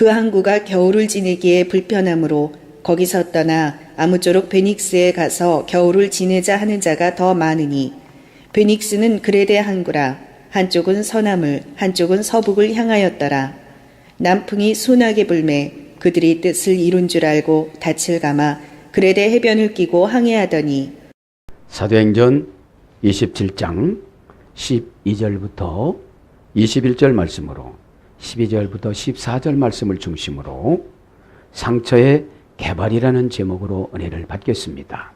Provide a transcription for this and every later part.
그 항구가 겨울을 지내기에 불편하므로 거기서 떠나 아무쪼록 베닉스에 가서 겨울을 지내자 하는 자가 더 많으니 베닉스는 그레데 항구라. 한쪽은 서남을 한쪽은 서북을 향하였더라. 남풍이 순하게 불매 그들이 뜻을 이룬 줄 알고 닻을 감아 그레데 해변을 끼고 항해하더니 사도행전 27장 12절부터 21절 말씀으로 12절부터 14절 말씀을 중심으로 상처의 개발이라는 제목으로 은혜를 받겠습니다.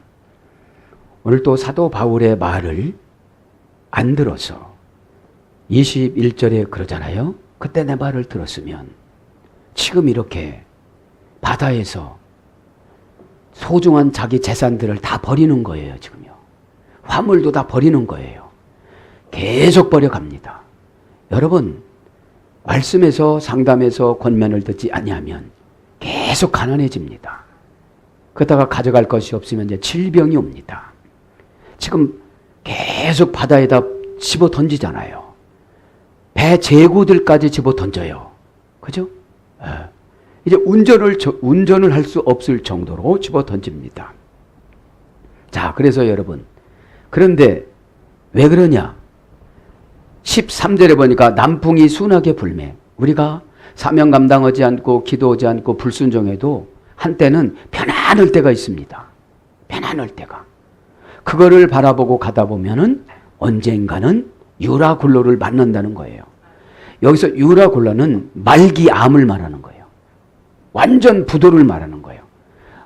오늘 또 사도 바울의 말을 안 들어서 21절에 그러잖아요. 그때 내 말을 들었으면 지금 이렇게 바다에서 소중한 자기 재산들을 다 버리는 거예요. 지금요. 화물도 다 버리는 거예요. 계속 버려갑니다. 여러분, 말씀에서 상담에서 권면을 듣지 아니하면 계속 가난해집니다. 그러다가 가져갈 것이 없으면 이제 질병이 옵니다. 지금 계속 바다에다 집어 던지잖아요. 배 재고들까지 집어 던져요. 그죠? 이제 운전을 할 수 없을 정도로 집어 던집니다. 자, 그래서 여러분, 그런데 왜 그러냐? 13절에 보니까 남풍이 순하게 불매. 우리가 사명 감당하지 않고 기도하지 않고 불순종해도 한때는 편안할 때가 있습니다. 편안할 때가. 그거를 바라보고 가다 보면은 언젠가는 유라굴로를 만난다는 거예요. 여기서 유라굴로는 말기암을 말하는 거예요. 완전 부도를 말하는 거예요.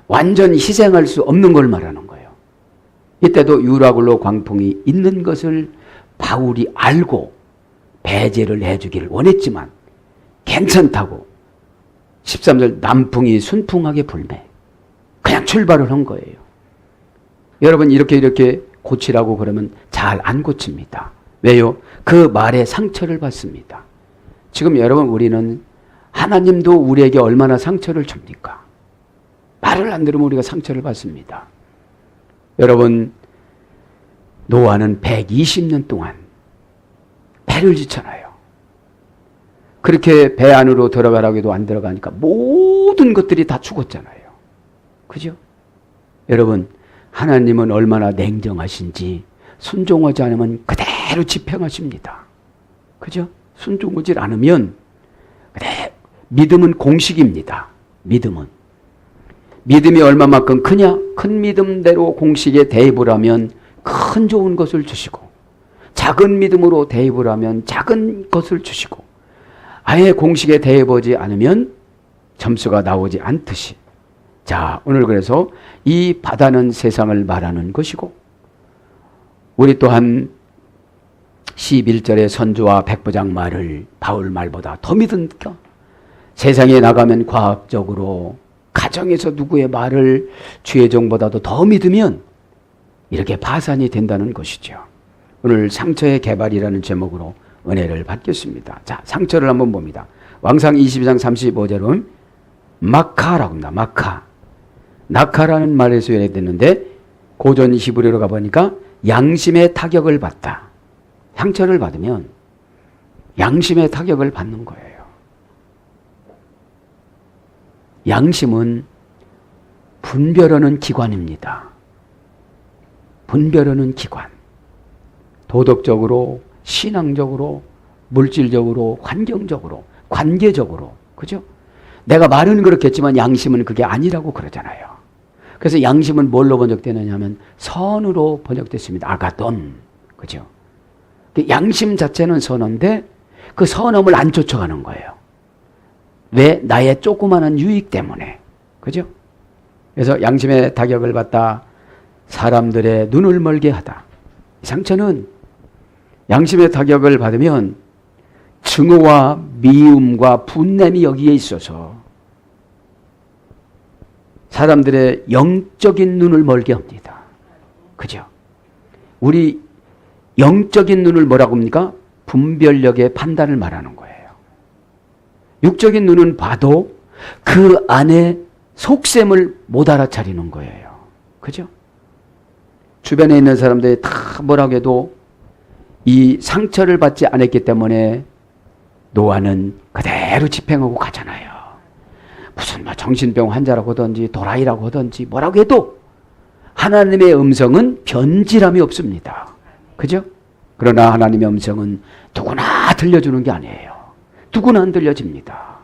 완전 희생할 수 없는 걸 말하는 거예요. 이때도 유라굴로 광풍이 있는 것을 바울이 알고 배제를 해주기를 원했지만 괜찮다고 13절 남풍이 순풍하게 불매. 그냥 출발을 한 거예요. 여러분 이렇게 고치라고 그러면 잘 안 고칩니다. 왜요? 그 말에 상처를 받습니다. 지금 여러분 우리는 하나님도 우리에게 얼마나 상처를 줍니까? 말을 안 들으면 우리가 상처를 받습니다. 여러분 노아는 120년 동안 배를 지잖아요. 그렇게 배 안으로 들어가라고 해도 안 들어가니까 모든 것들이 다 죽었잖아요. 그죠? 여러분 하나님은 얼마나 냉정하신지 순종하지 않으면 그대로 집행하십니다. 그죠? 순종하지 않으면 그래, 믿음은 공식입니다. 믿음이 얼마만큼 크냐? 큰 믿음대로 공식에 대입을 하면 큰 좋은 것을 주시고 작은 믿음으로 대입을 하면 작은 것을 주시고 아예 공식에 대입하지 않으면 점수가 나오지 않듯이 자 오늘 그래서 이 바다는 세상을 말하는 것이고 우리 또한 11절의 선조와 백부장 말을 바울 말보다 더 믿으니까 세상에 나가면 과학적으로 가정에서 누구의 말을 주의 종보다도 더 믿으면 이렇게 파산이 된다는 것이죠. 오늘 상처의 개발이라는 제목으로 은혜를 받겠습니다. 자, 상처를 한번 봅니다. 왕상 22장 35절은 마카라고 합니다. 나카라는 말에서 연해됐는데 고전 히브리어로 가보니까 양심의 타격을 받다. 상처를 받으면 양심의 타격을 받는 거예요. 양심은 분별하는 기관입니다. 분별하는 기관. 도덕적으로, 신앙적으로, 물질적으로, 환경적으로, 관계적으로. 그죠? 내가 말은 그렇겠지만 양심은 그게 아니라고 그러잖아요. 그래서 양심은 뭘로 번역되느냐 하면 선으로 번역됐습니다. 아가돈. 그죠? 양심 자체는 선인데 그 선함을 안 쫓아가는 거예요. 왜? 나의 조그마한 유익 때문에. 그죠? 그래서 양심의 타격을 받다 사람들의 눈을 멀게 하다. 상처는 양심의 타격을 받으면 증오와 미움과 분냄이 여기에 있어서 사람들의 영적인 눈을 멀게 합니다. 그죠? 우리 영적인 눈을 뭐라고 합니까? 분별력의 판단을 말하는 거예요. 육적인 눈은 봐도 그 안에 속셈을 못 알아차리는 거예요. 그죠? 주변에 있는 사람들이 다 뭐라고 해도 이 상처를 받지 않았기 때문에 노아는 그대로 집행하고 가잖아요. 무슨 정신병 환자라고 하든지 도라이라고 하든지 뭐라고 해도 하나님의 음성은 변질함이 없습니다. 그죠? 그러나 하나님의 음성은 누구나 들려주는 게 아니에요. 누구나 안 들려집니다.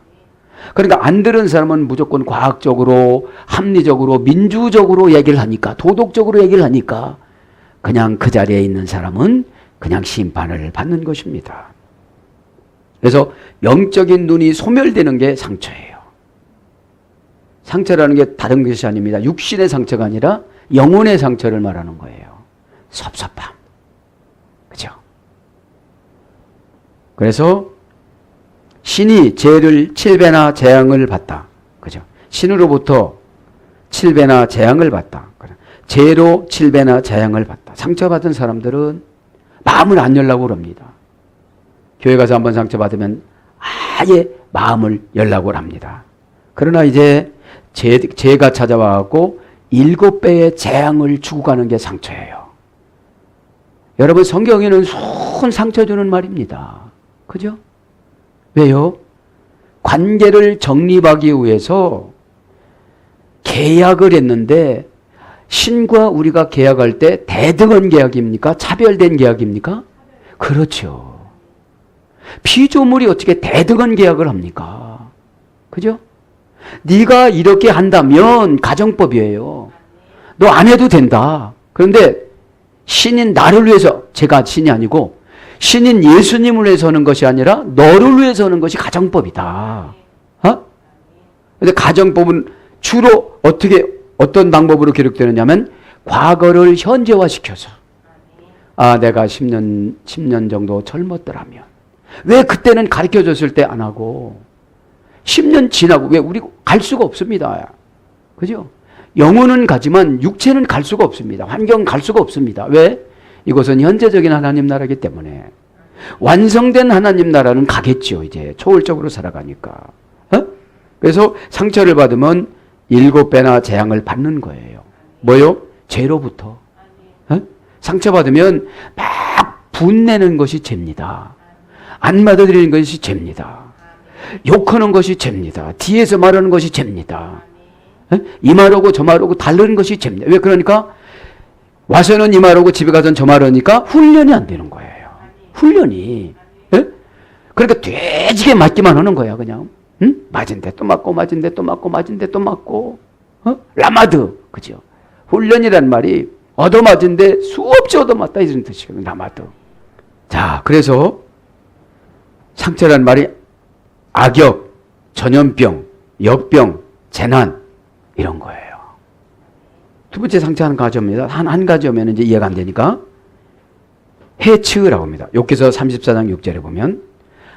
그러니까 안 들은 사람은 무조건 과학적으로, 합리적으로, 민주적으로 얘기를 하니까, 도덕적으로 얘기를 하니까 그냥 그 자리에 있는 사람은 그냥 심판을 받는 것입니다. 그래서 영적인 눈이 소멸되는 게 상처예요. 상처라는 게 다른 것이 아닙니다. 육신의 상처가 아니라 영혼의 상처를 말하는 거예요. 섭섭함. 그죠? 그래서 신이 죄를 7배나 재앙을 받다. 그죠? 신으로부터 7배나 재앙을 받다. 죄로 7배나 재앙을 받다. 상처받은 사람들은 마음을 안 열라고 그럽니다. 교회 가서 한번 상처받으면 아예 마음을 열라고 합니다. 그러나 이제 죄가 찾아와갖고 7배의 재앙을 주고 가는 게 상처예요. 여러분, 성경에는 손 상처 주는 말입니다. 그죠? 왜요? 관계를 정립하기 위해서 계약을 했는데, 신과 우리가 계약할 때 대등한 계약입니까? 차별된 계약입니까? 그렇죠. 피조물이 어떻게 대등한 계약을 합니까? 그죠? 네가 이렇게 한다면 가정법이에요. 너 안 해도 된다. 그런데 신인 나를 위해서, 제가 신이 아니고 신인 예수님을 위해서 하는 것이 아니라 너를 위해서 하는 것이 가정법이다. 근데 가정법은 주로 어떤 방법으로 기록되느냐면 과거를 현재화시켜서, 내가 10년 정도 젊었더라면 왜 그때는 가르쳐줬을 때 안 하고 10년 지나고, 왜 우리 갈 수가 없습니다. 그죠? 영혼은 가지만 육체는 갈 수가 없습니다. 환경 갈 수가 없습니다. 왜? 이것은 현재적인 하나님 나라이기 때문에. 완성된 하나님 나라는 가겠죠. 이제 초월적으로 살아가니까. 그래서 상처를 받으면 7배나 재앙을 받는 거예요. 뭐요? 죄로부터. 상처받으면 막 분내는 것이 죄입니다. 안 받아들이는 것이 죄입니다. 욕하는 것이 죄입니다. 뒤에서 말하는 것이 죄입니다. 이 말하고 저 말하고 다른 것이 죄입니다. 왜? 그러니까 와서는 이 말하고 집에 가서는 저 말하니까 훈련이 안 되는 거예요. 훈련이. 그러니까 돼지게 맞기만 하는 거야, 그냥. 맞은 데 또 맞고, 맞은 데 또 맞고, 맞은 데 또 맞고. 라마드. 그죠? 훈련이란 말이 얻어맞은 데 수없이 얻어맞다 이런 뜻이거든요. 라마드. 자, 그래서 상처란 말이 악역, 전염병, 역병, 재난 이런 거예요. 두 번째 상처 한 가지입니다. 한 가지면 이제 이해가 안 되니까 해츠라고 합니다. 욥기서 34장 6절에 보면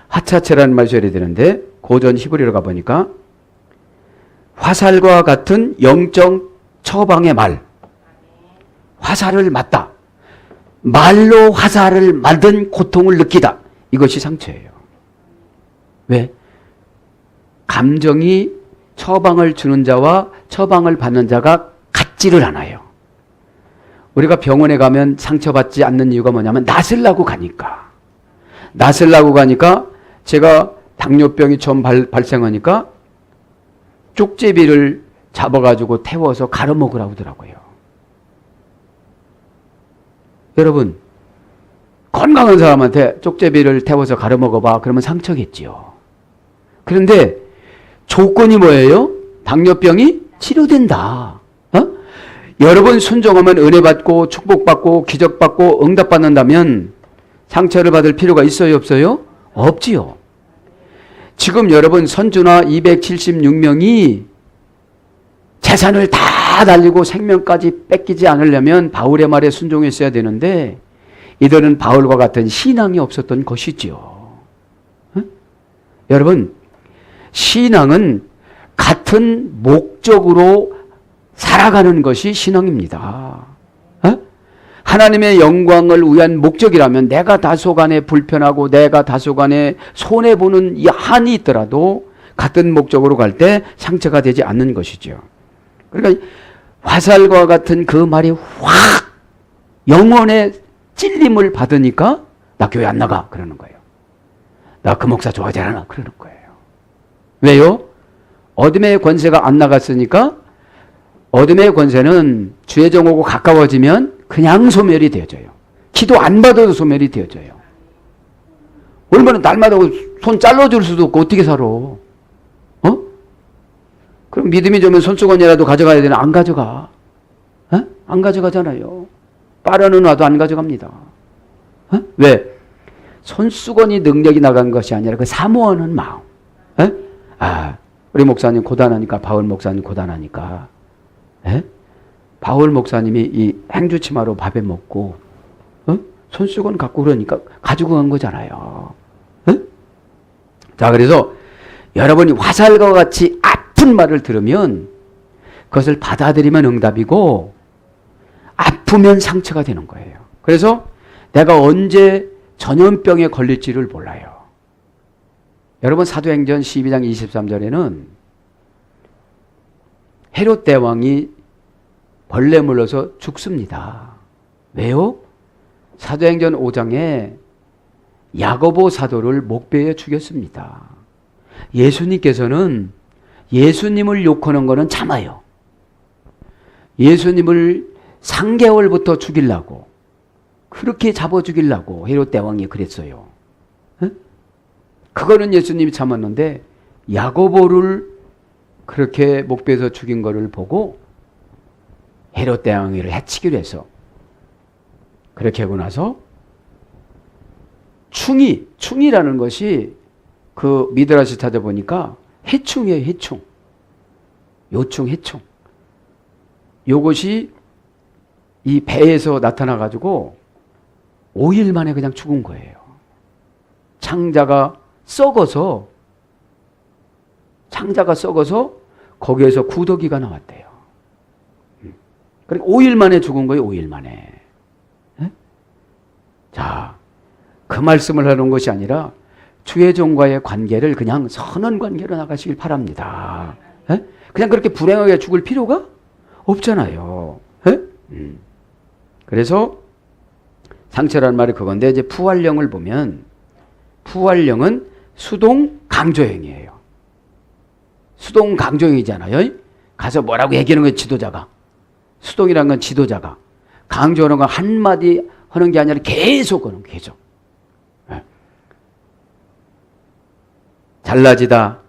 하차체라는 말이 써야 되는데 고전 히브리어로 가보니까 화살과 같은 영적 처방의 말, 화살을 맞다. 말로 화살을 맞은 고통을 느끼다. 이것이 상처예요. 왜? 감정이 처방을 주는 자와 처방을 받는 자가 같지를 않아요. 우리가 병원에 가면 상처받지 않는 이유가 뭐냐면 낫으려고 가니까. 낫으려고 가니까 제가 당뇨병이 처음 발생하니까 쪽제비를 잡아가지고 태워서 갈아 먹으라고 하더라고요. 여러분, 건강한 사람한테 쪽제비를 태워서 갈아 먹어봐. 그러면 상처겠지요. 그런데 조건이 뭐예요? 당뇨병이 치료된다. 여러분 순종하면 은혜 받고 축복받고 기적받고 응답받는다면 상처를 받을 필요가 있어요, 없어요? 없지요. 지금 여러분 선주나 276명이 재산을 다 날리고 생명까지 뺏기지 않으려면 바울의 말에 순종했어야 되는데 이들은 바울과 같은 신앙이 없었던 것이지요. 여러분, 신앙은 같은 목적으로 살아가는 것이 신앙입니다. 하나님의 영광을 위한 목적이라면 내가 다소간에 불편하고 내가 다소간에 손해보는 이 한이 있더라도 같은 목적으로 갈 때 상처가 되지 않는 것이죠. 그러니까 화살과 같은 그 말이 확 영혼의 찔림을 받으니까 나 교회 안 나가 그러는 거예요. 나 그 목사 좋아하지 않아 그러는 거예요. 왜요? 어둠의 권세가 안 나갔으니까 어둠의 권세는 주의 종하고 가까워지면 그냥 소멸이 되어져요. 기도 안 받아도 소멸이 되어져요. 얼마나 날마다 손 잘라줄 수도 없고 어떻게 살아? 그럼 믿음이 좋으면 손수건이라도 가져가야 되나? 안 가져가. 안 가져가잖아요. 빠르는 와도 안 가져갑니다. 왜? 손수건이 능력이 나간 것이 아니라 그 사모하는 마음. 우리 목사님 고단하니까, 바울 목사님 고단하니까. 바울 목사님이 이 행주치마로 밥에 먹고, 손수건 갖고 그러니까 가지고 간 거잖아요. 자, 그래서 여러분이 화살과 같이 아픈 말을 들으면 그것을 받아들이면 응답이고, 아프면 상처가 되는 거예요. 그래서 내가 언제 전염병에 걸릴지를 몰라요. 여러분 사도행전 12장 23절에는 헤롯 대왕이 벌레 물려서 죽습니다. 왜요? 사도행전 5장에 야고보 사도를 목베어 죽였습니다. 예수님께서는 예수님을 욕하는 거는 참아요. 예수님을 3개월부터 죽이려고, 그렇게 잡아 죽이려고 헤롯 대왕이 그랬어요. 그거는 예수님이 참았는데 야고보를 그렇게 목베어서 죽인 거를 보고 헤롯 대왕을 해치기로 해서, 그렇게 하고 나서 충이라는 것이 그 미드라시 찾아보니까 해충이에요. 해충. 요충, 해충. 요것이 이 배에서 나타나가지고 5일 만에 그냥 죽은 거예요. 창자가 썩어서 거기에서 구더기가 나왔대요. 그러니까 5일 만에 죽은 거예요. 5일 만에. 자, 그 말씀을 하는 것이 아니라 주의 종과의 관계를 그냥 선한 관계로 나가시길 바랍니다. 그냥 그렇게 불행하게 죽을 필요가 없잖아요. 그래서 상처라는 말이 그건데, 이제 부활령을 보면 부활령은 수동 강조형이에요. 수동 강조형이잖아요. 가서 뭐라고 얘기하는 거예요, 지도자가. 수동이라는 건 지도자가. 강조하는 건 한마디 하는 게 아니라 계속 하는 거예요. 계속. 잘라지다,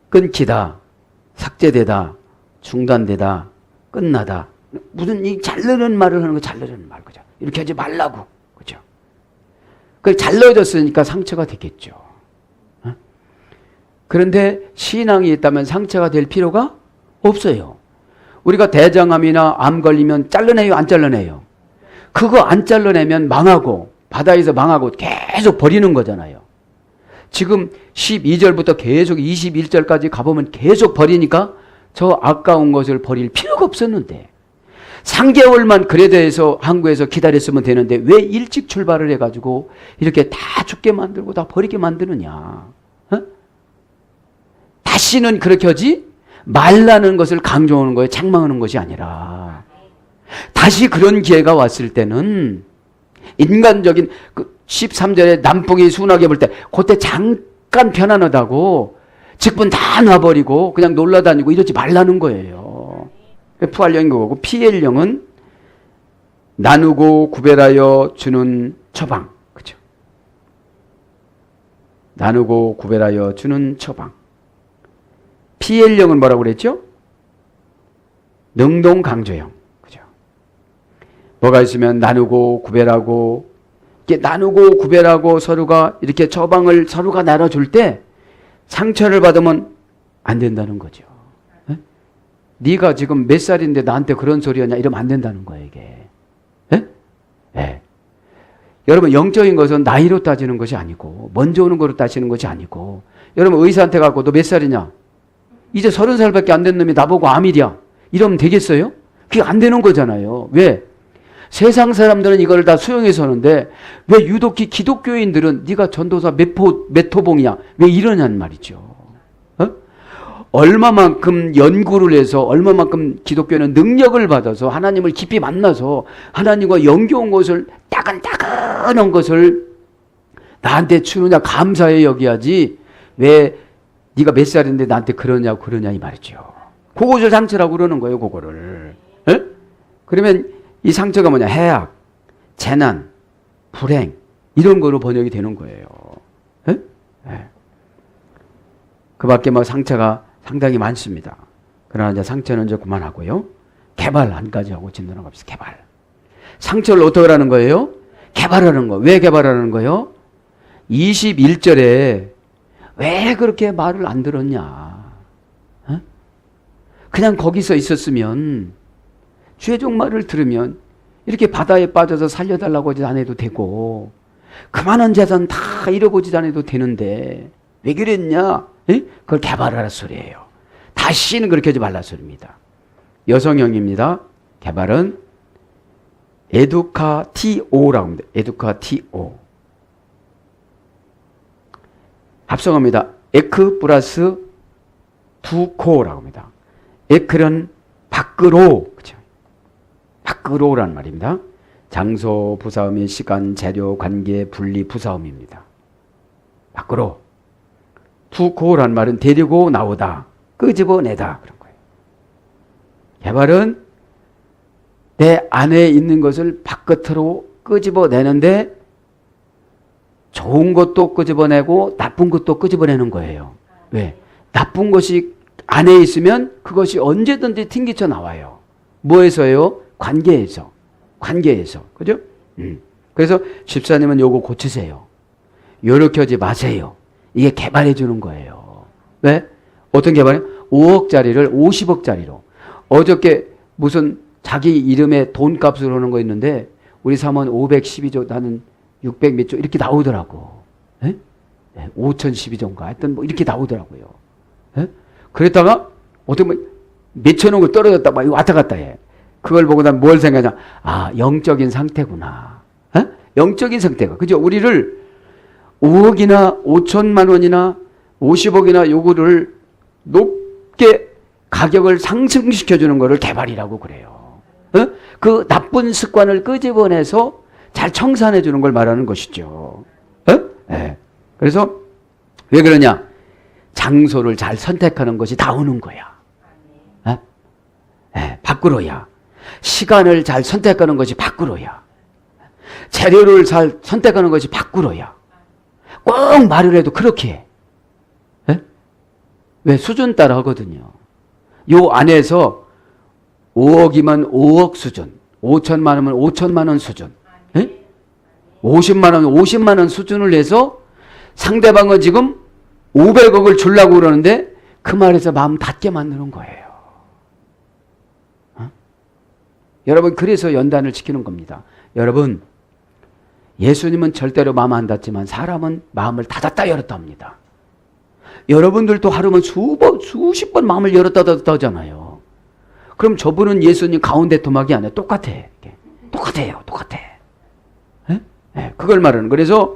끊기다, 삭제되다, 중단되다, 끝나다. 무슨 이 자르는 말을 하는 거, 자르는 말, 그죠? 이렇게 하지 말라고, 그죠? 그 잘라졌으니까 상처가 되겠죠. 그런데 신앙이 있다면 상처가 될 필요가 없어요. 우리가 대장암이나 암 걸리면 잘라내요, 안 잘라내요? 그거 안 잘라내면 망하고, 바다에서 망하고 계속 버리는 거잖아요. 지금 12절부터 계속 21절까지 가보면 계속 버리니까 저 아까운 것을 버릴 필요가 없었는데, 3개월만 그래 대해서 한국에서 기다렸으면 되는데 왜 일찍 출발을 해가지고 이렇게 다 죽게 만들고 다 버리게 만드느냐. 다시는 그렇게 하지 말라는 것을 강조하는 거예요. 책망하는 것이 아니라. 다시 그런 기회가 왔을 때는 인간적인 그 13절에 남풍이 순하게 불 때 그때 잠깐 편안하다고 직분 다 놔버리고 그냥 놀러다니고 이러지 말라는 거예요. 부활령인 거고, 피엘령은 나누고 구별하여 주는 처방. 그죠? 나누고 구별하여 주는 처방. 피엘령은 뭐라고 그랬죠? 능동 강조형. 그죠? 뭐가 있으면 나누고 구별하고, 이렇게 나누고 구별하고 서로가 이렇게 처방을 서로가 나눠줄 때 상처를 받으면 안 된다는 거죠. 네가 지금 몇 살인데 나한테 그런 소리 하냐, 이러면 안 된다는 거예요, 이게. 여러분, 영적인 것은 나이로 따지는 것이 아니고, 먼저 오는 거로 따지는 것이 아니고, 여러분 의사한테 가고 너 몇 살이냐? 이제 30살밖에 안 된 놈이 나보고 암이랴. 이러면 되겠어요? 그게 안 되는 거잖아요. 왜? 세상 사람들은 이걸 다 수용해서 하는데 왜 유독히 기독교인들은 네가 전도사 몇 호봉이야? 왜 이러냐는 말이죠. 얼마만큼 연구를 해서, 얼마만큼 기독교는 능력을 받아서 하나님을 깊이 만나서 하나님과 연결한 것을, 따끈따끈한 것을 나한테 주느냐 감사해 여겨야지, 왜 네가 몇 살인데 나한테 그러냐 이 말이죠. 그것을 상처라고 그러는 거예요. 그거를. 에? 그러면 이 상처가 뭐냐? 해악, 재난, 불행 이런 거로 번역이 되는 거예요. 에? 에. 그 밖에 뭐 상처가 상당히 많습니다. 그러나 이제 상처는 이제 그만하고요. 개발 한 가지 하고 진단을 합시다. 개발. 상처를 어떻게 하는 거예요? 개발하는 거. 왜 개발하는 거예요? 21절에 왜 그렇게 말을 안 들었냐? 어? 그냥 거기서 있었으면 주의 말을 들으면 이렇게 바다에 빠져서 살려달라고 하지 않아도 되고 그 많은 재산 다 잃어보지 않아도 되는데 왜 그랬냐? 에? 그걸 개발하라 소리예요. 다시는 그렇게 하지 말라 소리입니다. 여성형입니다. 개발은 에두카티오라고 합니다. 에두카티오. 합성합니다. 에크 플러스 두코라고 합니다. 에크는 밖으로, 그렇죠? 밖으로라는 말입니다. 장소, 부사음의 시간, 재료, 관계, 분리, 부사음입니다. 밖으로. 두코라는 말은 데리고 나오다, 끄집어내다 그런 거예요. 개발은 내 안에 있는 것을 바깥으로 끄집어내는데 좋은 것도 끄집어내고 나쁜 것도 끄집어내는 거예요. 왜? 나쁜 것이 안에 있으면 그것이 언제든지 튕기쳐 나와요. 뭐에서요? 관계에서. 관계에서. 그죠? 그래서 집사님은 요거 고치세요. 요렇게 하지 마세요. 이게 개발해 주는 거예요. 왜? 어떤 개발이요? 5억짜리를 50억짜리로. 어저께 무슨 자기 이름에 돈값으로 하는 거 있는데 우리 사모는 512조 나는 600 몇 조 이렇게 나오더라고. 에? 5012조인가 하여튼 뭐 이렇게 나오더라고요. 에? 그랬다가 어떻게 뭐 몇천 억을 떨어졌다 막 왔다 갔다 해. 그걸 보고 난 뭘 생각하냐? 아, 영적인 상태구나. 에? 영적인 상태가. 그죠? 우리를 5억이나 5천만 원이나 50억이나 요거를 높게 가격을 상승시켜 주는 거를 개발이라고 그래요. 에? 그 나쁜 습관을 끄집어내서 잘 청산해 주는 걸 말하는 것이죠. 네. 그래서 왜 그러냐? 장소를 잘 선택하는 것이 다 오는 거야. 네. 밖으로야. 시간을 잘 선택하는 것이 밖으로야. 재료를 잘 선택하는 것이 밖으로야. 꼭 말을 해도 그렇게 해. 네? 왜? 수준 따라 하거든요. 요 안에서 5억이면 5억 수준, 5천만 원이면 5천만 원 수준, 50만 원, 50만 원 수준을 내서 상대방은 지금 500억을 주려고 그러는데 그 말에서 마음 닫게 만드는 거예요. 여러분, 그래서 연단을 지키는 겁니다. 여러분, 예수님은 절대로 마음 안 닫지만 사람은 마음을 닫았다 열었다 합니다. 여러분들도 하루면 수십 번 마음을 열었다 닫았다 하잖아요. 그럼 저분은 예수님 가운데 토막이 아니야. 똑같아. 똑같아요. 똑같아. 네, 그걸 말하는. 그래서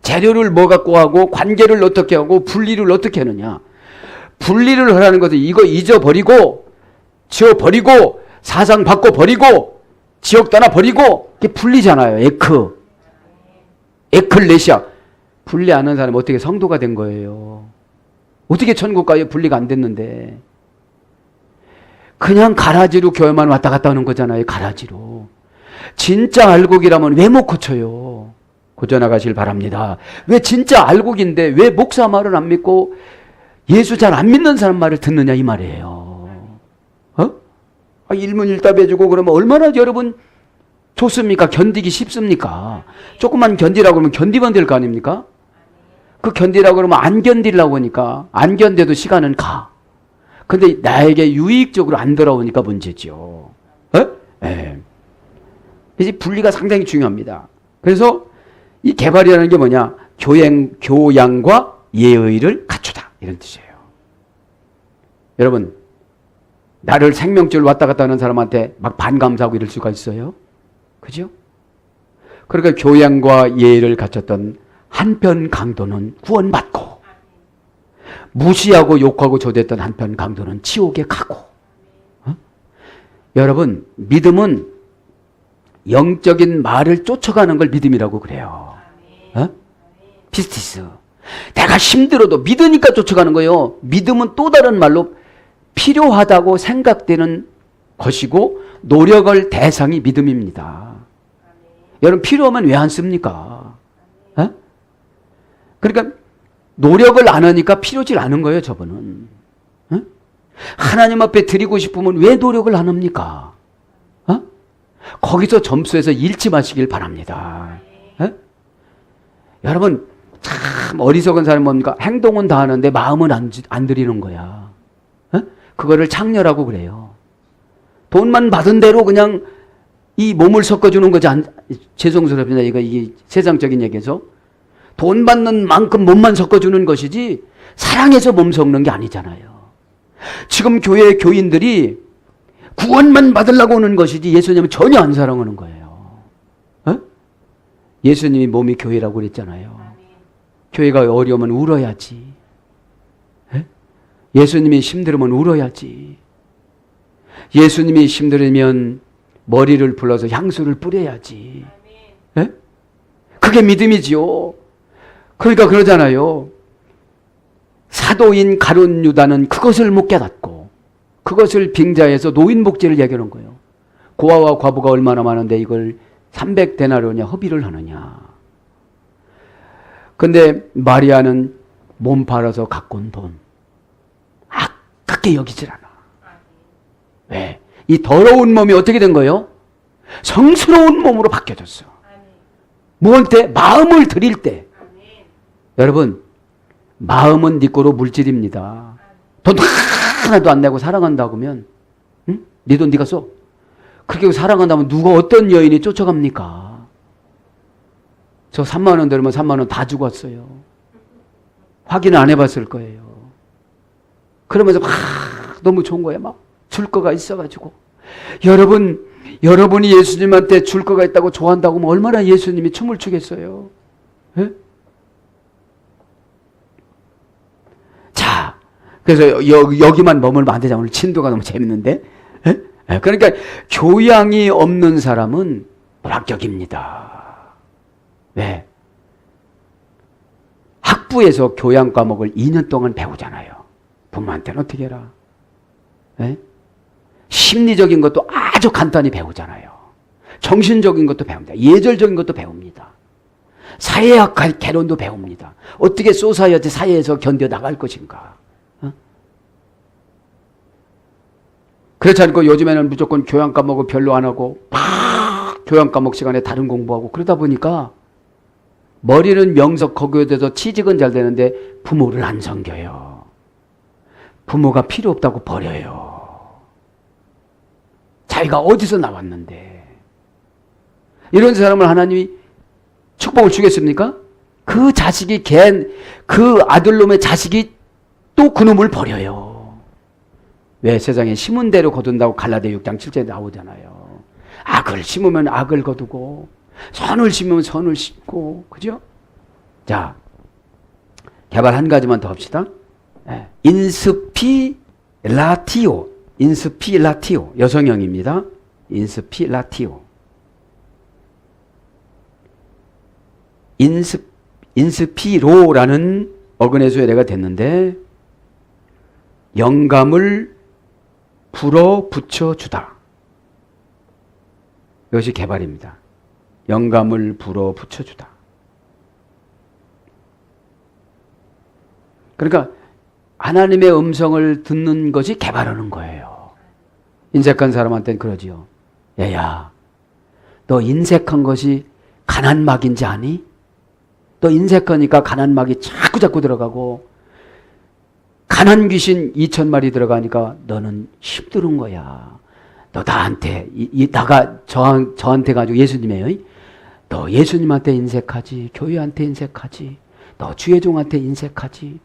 재료를 뭐 갖고 하고 관계를 어떻게 하고 분리를 어떻게 하느냐. 분리를 하라는 것은 이거 잊어버리고 지워버리고 사상 바꿔버리고 지옥 떠나 버리고 이게 분리잖아요. 에클레시아. 분리 안 하는 사람이 어떻게 성도가 된 거예요. 어떻게 천국 가요? 분리가 안 됐는데. 그냥 가라지로 교회만 왔다 갔다 하는 거잖아요. 가라지로. 진짜 알곡이라면 왜 못 고쳐요? 고쳐나가실 바랍니다. 왜 진짜 알곡인데 왜 목사 말을 안 믿고 예수 잘 안 믿는 사람 말을 듣느냐 이 말이에요. 일문일답해주고 그러면 얼마나 여러분 좋습니까? 견디기 쉽습니까? 조금만 견디라고 그러면 견디면 될 거 아닙니까? 그 견디라고 그러면 안 견디려고 하니까 안 견뎌도 시간은 가. 근데 나에게 유익적으로 안 돌아오니까 문제죠. 네. 이제 분리가 상당히 중요합니다. 그래서 이 개발이라는 게 뭐냐? 교양과 예의를 갖추다. 이런 뜻이에요. 여러분, 나를 생명줄 왔다 갔다 하는 사람한테 막 반감사하고 이럴 수가 있어요? 그죠? 그러니까 교양과 예의를 갖췄던 한편 강도는 구원받고 무시하고 욕하고 조댔던 한편 강도는 지옥에 가고. 여러분, 믿음은 영적인 말을 쫓아가는 걸 믿음이라고 그래요. 피스티스. 내가 힘들어도 믿으니까 쫓아가는 거예요. 믿음은 또 다른 말로 필요하다고 생각되는 것이고 노력을 대상이 믿음입니다. 여러분 필요하면 왜 안 씁니까? 에? 그러니까 노력을 안 하니까 필요질 않은 거예요. 저분은. 에? 하나님 앞에 드리고 싶으면 왜 노력을 안 합니까? 어? 거기서 점수에서 잃지 마시길 바랍니다. 에? 여러분 참 어리석은 사람은 뭡니까? 행동은 다 하는데 마음은 안 드리는 거야. 에? 그거를 창녀라고 그래요. 돈만 받은 대로 그냥 이 몸을 섞어주는 거지. 죄송스럽습니다. 이게 세상적인 얘기에서. 돈 받는 만큼 몸만 섞어주는 것이지 사랑해서 몸 섞는 게 아니잖아요. 지금 교회 교인들이 구원만 받으려고 오는 것이지 예수님은 전혀 안 사랑하는 거예요. 어? 예수님이 몸이 교회라고 그랬잖아요. 교회가 어려우면 울어야지. 에? 예수님이 힘들으면 울어야지. 예수님이 힘들으면 머리를 불러서 향수를 뿌려야지. 에? 그게 믿음이지요. 그러니까 그러잖아요. 사도인 가룟 유다는 그것을 못 깨닫고 그것을 빙자해서 노인 복지를 얘기하는 거예요. 고아와 과부가 얼마나 많은데 이걸 300데나리온이냐 허비를 하느냐. 근데 마리아는 몸 팔아서 갖고 온 돈 아깝게 여기질 않아. 왜? 이 더러운 몸이 어떻게 된 거예요? 성스러운 몸으로 바뀌어졌어. 뭘 때? 마음을 드릴 때. 여러분 마음은 네 거로 물질입니다. 돈 하나도 안 내고 사랑한다고 하면 응? 네 돈 네가 써. 그렇게 사랑한다면 누가 어떤 여인이 쫓아갑니까? 저 3만 원 들으면 3만 원 다 주고 왔어요. 확인 안 해봤을 거예요. 그러면서 막 너무 좋은 거야. 막 줄 거가 있어가지고. 여러분이 예수님한테 줄 거가 있다고 좋아한다고 하면 얼마나 예수님이 춤을 추겠어요. 에? 자, 그래서 여기만 머물면 안 되잖아. 오늘 진도가 너무 재밌는데. 에? 그러니까 교양이 없는 사람은 불합격입니다. 왜? 학부에서 교양 과목을 2년 동안 배우잖아요. 부모한테는 어떻게 해라. 에? 심리적인 것도 아주 간단히 배우잖아요. 정신적인 것도 배웁니다. 예절적인 것도 배웁니다. 사회학 개론도 배웁니다. 어떻게 소사이어티 사회에서 견뎌나갈 것인가. 어? 그렇지 않고 요즘에는 무조건 교양 과목을 별로 안 하고 막 교양 과목 시간에 다른 공부하고 그러다 보니까 머리는 명석 거기에 대해서 취직은 잘 되는데 부모를 안 섬겨요. 부모가 필요 없다고 버려요. 자기가 어디서 나왔는데. 이런 사람을 하나님이 축복을 주겠습니까? 그 자식이 그 아들놈의 자식이 또 그놈을 버려요. 왜? 세상에 심은 대로 거둔다고 갈라디아 6장 7절에 나오잖아요. 악을 심으면 악을 거두고 선을 심으면 선을 심고. 그죠? 자, 개발 한 가지만 더 합시다. 인스피라티오. 인스피라티오. 여성형입니다. 인스피라티오. 인스피로라는 어근의 수혜례가 됐는데 영감을 불어 붙여주다. 이것이 개발입니다. 영감을 불어 붙여주다. 그러니까 하나님의 음성을 듣는 것이 개발하는 거예요. 인색한 사람한테는 그러지요. 얘야, 너 인색한 것이 가난막인지 아니? 너 인색하니까 가난막이 자꾸 자꾸 들어가고 가난 귀신 2,000마리 들어가니까 너는 힘든 거야. 너 나한테 나가 저한테 가지고 예수님이에요. 너 예수님한테 인색하지, 교회한테 인색하지, 너 주의종한테 인색하지.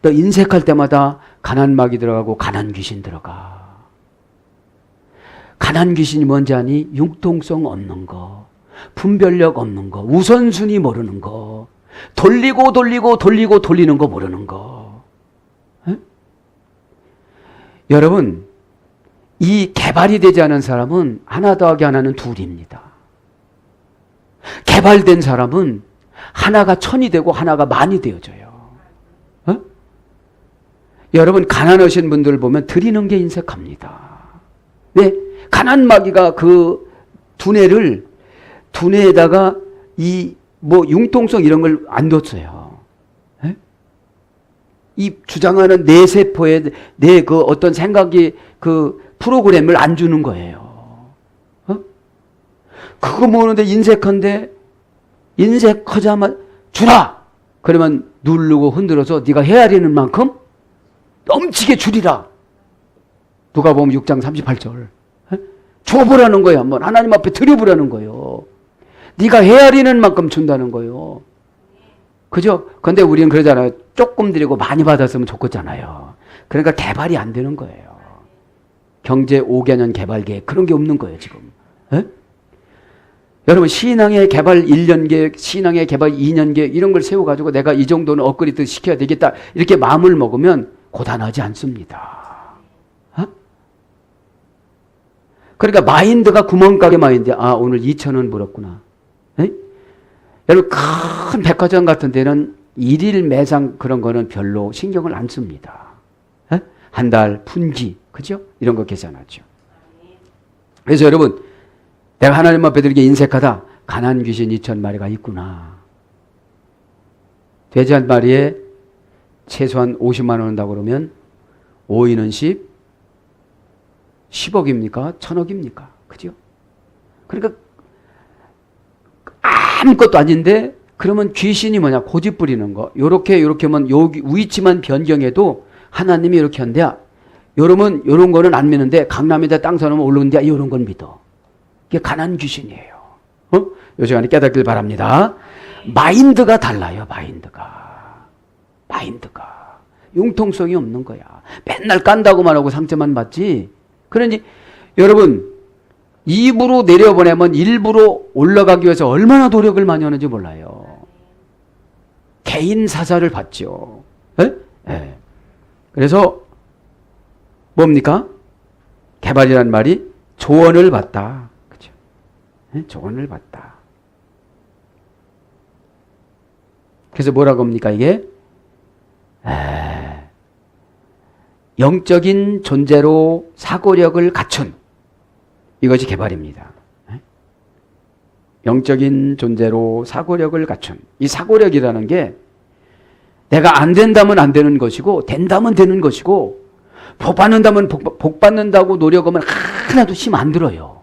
너 인색할 때마다 가난막이 들어가고 가난 귀신 들어가. 가난 귀신이 뭔지 아니? 융통성 없는 거, 분별력 없는 거, 우선순위 모르는 거, 돌리는 거 모르는 거. 에? 여러분, 이 개발이 되지 않은 사람은 하나 더하기 하나는 둘입니다. 개발된 사람은 하나가 천이 되고 하나가 만이 되어져요. 여러분 가난하신 분들 보면 드리는 게 인색합니다. 네, 가난마귀가 그 두뇌에다가 이 뭐 융통성 이런 걸 안 뒀어요. 네? 이 주장하는 내 세포에 내 그 어떤 생각이 그 프로그램을 안 주는 거예요. 그거 모르는데 인색하자마자 주라! 그러면 누르고 흔들어서 네가 헤아리는 만큼 넘치게 주리라. 누가복음 6장 38절. 줘보라는 거예요. 한번 하나님 앞에 드려보라는 거예요. 네가 헤아리는 만큼 준다는 거예요. 그죠? 근데 우리는 그러잖아요. 조금 드리고 많이 받았으면 좋겠잖아요. 그러니까 개발이 안 되는 거예요. 경제 5개년 개발 계획 그런 게 없는 거예요 지금. 에? 여러분 신앙의 개발 1년 계획, 신앙의 개발 2년 계획 이런 걸 세워가지고 내가 이 정도는 업그레이드 시켜야 되겠다 이렇게 마음을 먹으면 고단하지 않습니다. 어? 그러니까 마인드가 구멍가게 마인드. 아 오늘 2,000원 벌었구나. 에? 여러분 큰 백화점 같은 데는 일일 매상 그런 거는 별로 신경을 안 씁니다. 한 달 분기 그죠? 이런 거 계산하죠. 그래서 여러분 내가 하나님 앞에 드리게 인색하다. 가난 귀신 2,000마리가 있구나. 돼지 한 마리에 최소한 50만 원 한다고 그러면 5인은 10억입니까? 1,000억입니까? 그죠? 그러니까 아무것도 아닌데 그러면 귀신이 뭐냐? 고집 부리는 거. 요렇게 하면 여기 위치만 변경해도 하나님이 이렇게 한대. 요러면 요런 거는 안 믿는데 강남에다 땅 사놓으면 올라온대. 요런 건 믿어. 이게 가난 귀신이에요. 요 시간에 깨닫길 바랍니다. 마인드가 달라요. 마인드가. 융통성이 없는 거야. 맨날 깐다고만 하고 상처만 받지. 그러니 여러분 입으로 내려보내면 일부러 올라가기 위해서 얼마나 노력을 많이 하는지 몰라요. 개인 사자를 받죠. 에? 에. 그래서 뭡니까? 개발이란 말이 조언을 받다. 그죠? 조언을 받다. 그래서 뭐라고 합니까, 이게? 영적인 존재로 사고력을 갖춘 이것이 개발입니다. 영적인 존재로 사고력을 갖춘 이 사고력이라는 게 내가 안 된다면 안 되는 것이고 된다면 되는 것이고 복 받는다면 복 받는다고 노력하면 하나도 힘 안 들어요.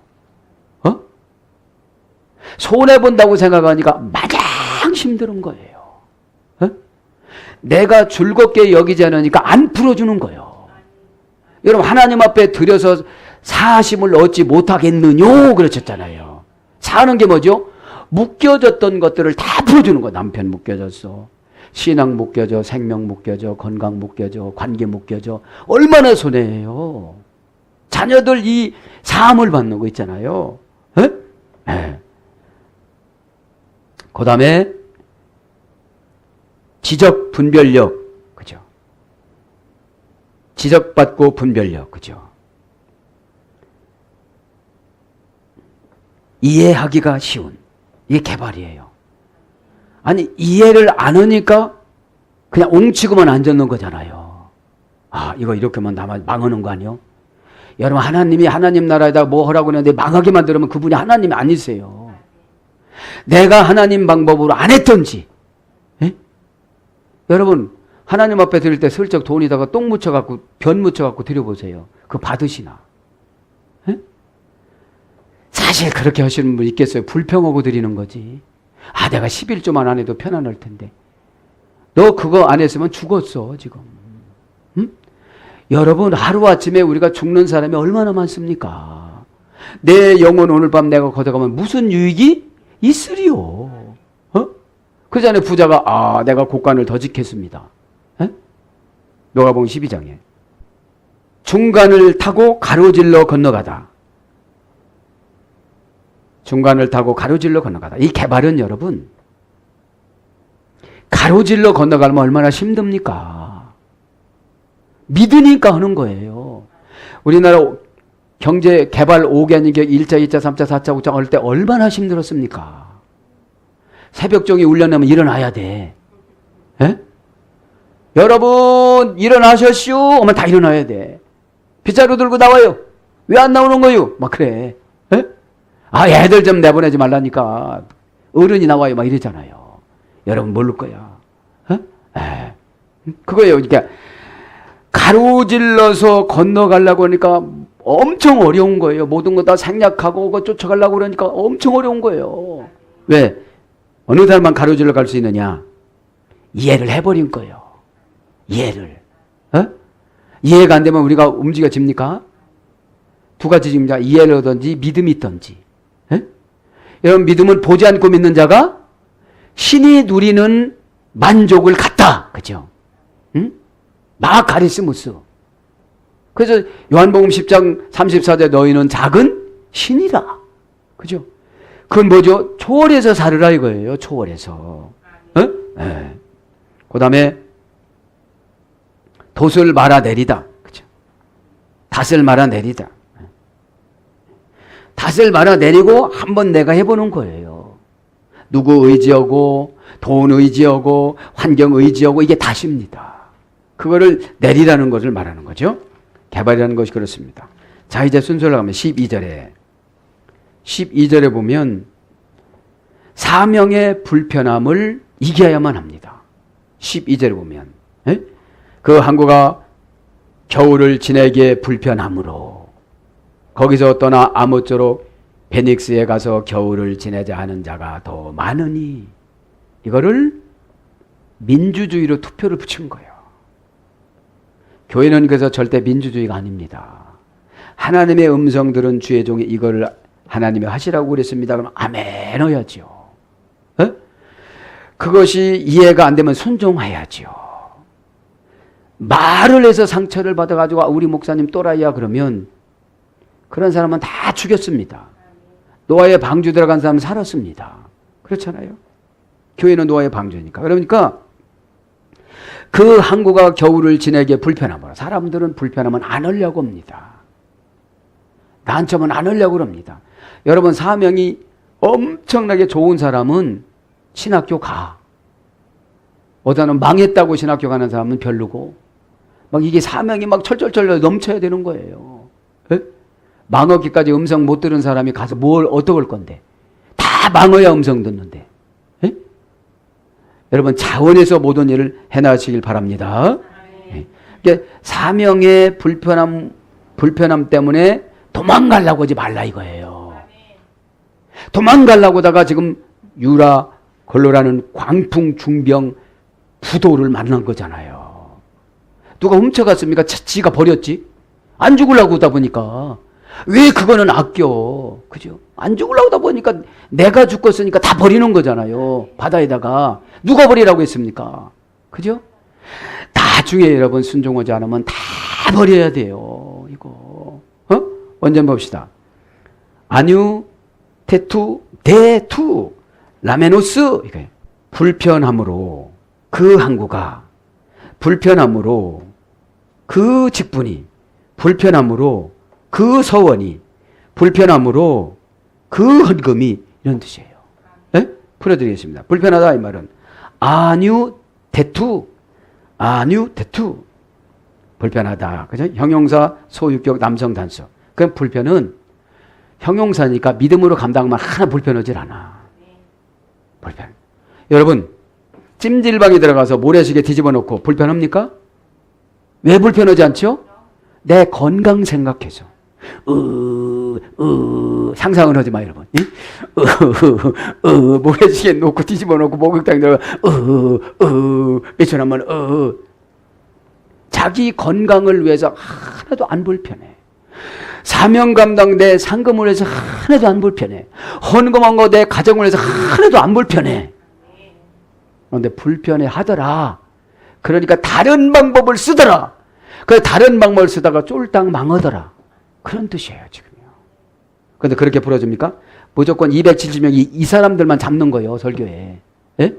손해본다고 생각하니까 마냥 힘든 거예요. 내가 즐겁게 여기지 않으니까 안 풀어주는 거예요. 여러분 하나님 앞에 들여서 사심을 얻지 못하겠느뇨 그러셨잖아요. 사는 게 뭐죠? 묶여졌던 것들을 다 풀어주는 거예요. 남편 묶여졌어. 신앙 묶여져, 생명 묶여져, 건강 묶여져, 관계 묶여져. 얼마나 손해예요. 자녀들 이 사함을 받는 거 있잖아요. 그 다음에 지적 분별력, 그죠? 지적받고 분별력, 그죠? 이해하기가 쉬운 이게 개발이에요. 아니 이해를 안 하니까 그냥 옹치고만 앉았는 거잖아요. 아 이거 이렇게 하면 나만 망하는 거 아니요? 여러분 하나님이 하나님 나라에다 뭐 하라고 하는데 망하게 만들면 그분이 하나님이 아니세요. 내가 하나님 방법으로 안 했던지 여러분 하나님 앞에 드릴 때 슬쩍 돈에다가 똥 묻혀갖고 변 묻혀갖고 드려보세요. 그거 받으시나? 사실 그렇게 하시는 분 있겠어요. 불평하고 드리는 거지. 아 내가 11조만 안 해도 편안할 텐데. 너 그거 안 했으면 죽었어 지금. 응? 여러분 하루아침에 우리가 죽는 사람이 얼마나 많습니까? 내 영혼 오늘 밤 내가 걷어가면 무슨 유익이 있으리요. 그 전에 부자가 아 내가 곳간을 더 짓겠습니다. 누가복음 12장에 중간을 타고 가로질러 건너가다. 중간을 타고 가로질러 건너가다. 이 개발은 여러분 가로질러 건너가면 얼마나 힘듭니까? 믿으니까 하는 거예요. 우리나라 경제 개발 5개년 계획 1차, 2차, 3차, 4차, 5차 할 때 얼마나 힘들었습니까? 새벽종이 울려나면 일어나야 돼. 에? 여러분 일어나셨슈? 하면 다 일어나야 돼. 빗자루 들고 나와요. 왜 안 나오는 거요? 막 그래. 에? 아, 애들 좀 내보내지 말라니까. 어른이 나와요. 막 이러잖아요. 여러분 모를 거야. 그거예요. 그러니까 가로질러서 건너가려고 하니까 엄청 어려운 거예요. 모든 거 다 생략하고 그거 쫓아가려고 그러니까 엄청 어려운 거예요. 왜? 어느 사람만 가로질러 갈 수 있느냐? 이해를 해버린 거예요. 이해를. 이해가 안 되면 우리가 움직여집니까? 두 가지입니다. 이해를 하든지 믿음이 있든지. 여러분, 믿음은 보지 않고 믿는 자가 신이 누리는 만족을 갖다. 그죠? 응? 마카리스무스. 그래서 요한복음 10장 34절 너희는 작은 신이라. 그죠? 그건 뭐죠? 초월해서 살으라 이거예요. 초월해서. 네. 그 다음에 돛을 말아내리다. 그죠? 닷을 말아내리다. 닷을 말아내리고 한번 내가 해보는 거예요. 누구 의지하고 돈 의지하고 환경 의지하고 이게 닷입니다. 그거를 내리라는 것을 말하는 거죠. 개발이라는 것이 그렇습니다. 자, 이제 순서를 가면 12절에 보면 사명의 불편함을 이겨야만 합니다. 12절에 보면 그 항구가 겨울을 지내기에 불편함으로 거기서 떠나 아무쪼록 베닉스에 가서 겨울을 지내자 하는 자가 더 많으니 이거를 민주주의로 투표를 붙인 거예요. 교회는 그래서 절대 민주주의가 아닙니다. 하나님의 음성 들은 주의 종이 이거를 하나님이 하시라고 그랬습니다. 그럼 아멘 해야죠. 그것이 이해가 안 되면 순종해야죠. 말을 해서 상처를 받아가지고 우리 목사님 또라이야 그러면 그런 사람은 다 죽였습니다. 노아의 방주 들어간 사람은 살았습니다. 그렇잖아요. 교회는 노아의 방주니까. 그러니까 그 항구가 겨울을 지내기에 불편함으로 사람들은 불편하면 안 하려고 합니다. 난처하면 안 하려고 합니다. 여러분 사명이 엄청나게 좋은 사람은 신학교 가. 어디는 망했다고 신학교 가는 사람은 별로고 막 이게 사명이 막 철철철 넘쳐야 되는 거예요. 에? 망하기까지 음성 못 들은 사람이 가서 뭘 어떡할 건데. 다 망해야 음성 듣는데. 에? 여러분 자원에서 모든 일을 해나가시길 바랍니다. 그러니까 사명의 불편함 때문에 도망가려고 하지 말라 이거예요. 도망가려고 하다가 지금 유라 걸로라는 광풍 중병 부도를 만난 거잖아요. 누가 훔쳐갔습니까? 지가 버렸지. 안 죽으려고 하다 보니까. 왜 그거는 아껴. 그죠? 안 죽으려고 하다 보니까 내가 죽었으니까 다 버리는 거잖아요. 바다에다가. 누가 버리라고 했습니까? 그죠? 나중에 여러분 순종하지 않으면 다 버려야 돼요. 이거. 원전 봅시다. 아뉴, 테투, 대투, 라메노스. 이게 불편함으로 그 항구가 불편함으로 그 직분이 불편함으로 그 서원이 불편함으로 그 헌금이 이런 뜻이에요. 네? 풀어드리겠습니다. 불편하다 이 말은 아뉴 대투 불편하다. 그죠? 형용사 소유격 남성 단수. 그 불편은 형용사니까 믿음으로 감당하면 하나 불편하질 않아. 불편. 여러분 찜질방에 들어가서 모래시계 뒤집어 놓고 불편합니까? 왜 불편하지 않죠? 내 건강 생각해서. 상상은 하지 마, 여러분. 모래시계 놓고 뒤집어 놓고 목욕탕에 들어가, 미쳐나면, 자기 건강을 위해서 하나도 안 불편해. 사명 감당 내 상금을 해서 하나도 안 불편해. 헌금한 거 내 가정을 해서 하나도 안 불편해. 그런데 불편해 하더라. 그러니까 다른 방법을 쓰더라. 그 다른 방법을 쓰다가 쫄딱 망하더라. 그런 뜻이에요, 지금요. 그런데 그렇게 풀어줍니까? 무조건 270명이 이 사람들만 잡는 거예요, 설교에. 예?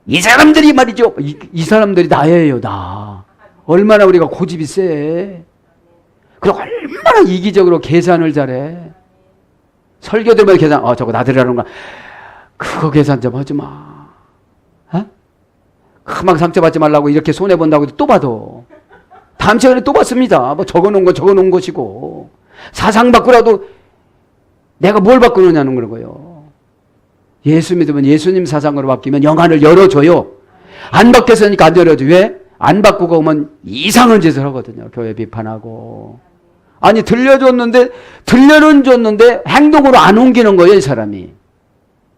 이 사람들이 말이죠. 이 사람들이 나예요, 나. 얼마나 우리가 고집이 세. 그리고 얼마나 이기적으로 계산을 잘해. 설교들만 계산, 저거 나들이라는 거. 그거 계산 좀 하지 마. 막 상처받지 말라고 이렇게 손해본다고 또 봐도 다음 시간에 또 받습니다. 뭐 적어놓은 건 적어놓은 것이고 사상 바꾸라도 내가 뭘 바꾸느냐는 그런 거예요. 예수 믿으면 예수님 사상으로 바뀌면 영안을 열어줘요. 안 바뀌었으니까 안 열어줘. 왜? 안 바꾸고 오면 이상한 짓을 하거든요. 교회 비판하고. 아니 들려줬는데 행동으로 안 옮기는 거예요, 이 사람이.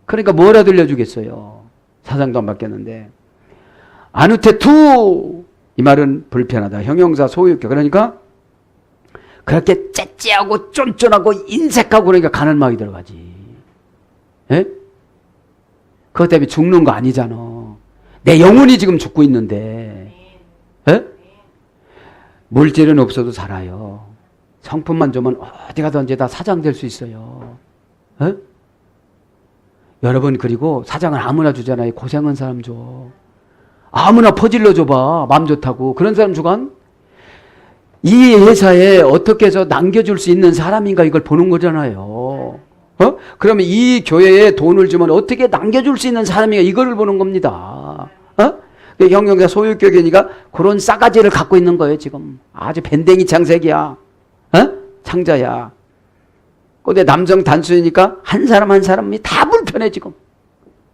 그러니까 뭐라 들려주겠어요. 사상도 안 바뀌었는데. 아누테투 이 말은 불편하다. 형용사 소유격. 그러니까 그렇게 째째하고 쫀쫀하고 인색하고 그러니까 가난막이 들어가지. 예? 그것 때문에 죽는 거 아니잖아. 내 영혼이 지금 죽고 있는데. 예? 물질은 없어도 살아요. 성품만 주면 어디 가든지 다 사장 될 수 있어요. 예? 여러분 그리고 사장은 아무나 주잖아요. 고생한 사람 줘. 아무나 퍼질러 줘봐. 마음 좋다고. 그런 사람 주간? 이 회사에 어떻게 해서 남겨줄 수 있는 사람인가 이걸 보는 거잖아요. 그러면 이 교회에 돈을 주면 어떻게 남겨줄 수 있는 사람인가 이거를 보는 겁니다. 형용사 소유격이니까 그런 싸가지를 갖고 있는 거예요 지금. 아주 밴댕이 창색이야. 창자야. 근데 남성 단수이니까 한 사람 한 사람이 다 불편해 지금.